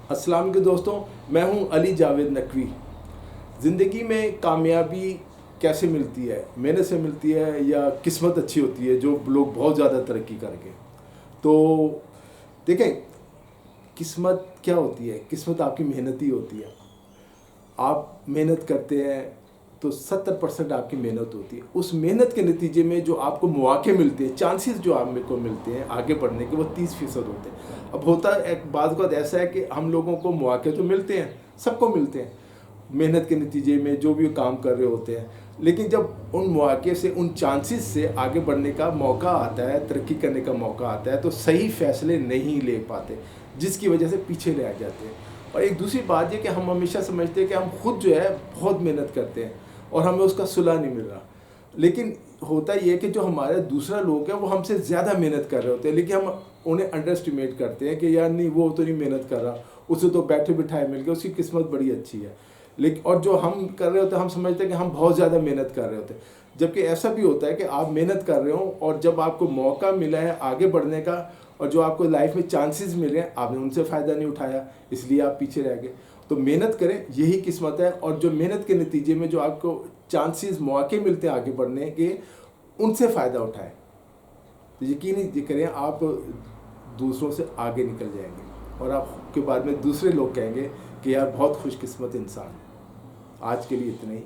अस्सलाम वालेकुम दोस्तों, मैं हूं अली जावेद नकवी। ज़िंदगी में कामयाबी कैसे मिलती है? मेहनत से मिलती है या किस्मत अच्छी होती है जो लोग बहुत ज़्यादा तरक्की करके? तो देखें, किस्मत क्या होती है? किस्मत आपकी मेहनत ही होती है। आप मेहनत करते हैं तो 70% आपकी मेहनत होती है। उस मेहनत के नतीजे में जो आपको मौके मिलते हैं, चांसेस जो आप को मिलते हैं आगे बढ़ने के, वो 30% होते हैं। अब होता है एक बात ऐसा है कि हम लोगों को मौके तो मिलते हैं, सबको मिलते हैं मेहनत के नतीजे में जो भी काम कर रहे होते हैं, लेकिन जब उन मौके से, उन चांसेस से आगे बढ़ने का मौका आता है, तरक्की करने का मौका आता है, तो सही फैसले नहीं ले पाते, जिसकी वजह से पीछे रह जाते हैं। और एक दूसरी बात ये कि हम हमेशा समझते हैं कि हम खुद जो है बहुत मेहनत करते हैं और हमें उसका सिला नहीं मिल रहा, लेकिन होता ये है कि जो हमारे दूसरा लोग हैं वो हमसे ज़्यादा मेहनत कर रहे होते हैं, लेकिन हम उन्हें अंडर एस्टिमेट करते हैं कि यार नहीं, वो तो नहीं मेहनत कर रहा, उसे तो बैठे बिठाए मिल गया, उसकी किस्मत बड़ी अच्छी है। लेकिन और जो हम कर रहे होते हैं, हम समझते हैं कि हम बहुत ज़्यादा मेहनत कर रहे होते हैं, जबकि ऐसा भी होता है कि आप मेहनत कर रहे हो और जब आपको मौका मिला है आगे बढ़ने का और जो आपको लाइफ में चांसेस मिले हैं, आपने उनसे फ़ायदा नहीं उठाया, इसलिए आप पीछे रह गए। तो मेहनत करें, यही किस्मत है। और जो मेहनत के नतीजे में जो आपको चांसेस, मौके मिलते हैं आगे बढ़ने के, उनसे फ़ायदा उठाएं। तो यकीन करें, आप दूसरों से आगे निकल जाएंगे और आपके बाद में दूसरे लोग कहेंगे कि यार बहुत खुशकिस्मत इंसान है। आज के लिए इतना ही।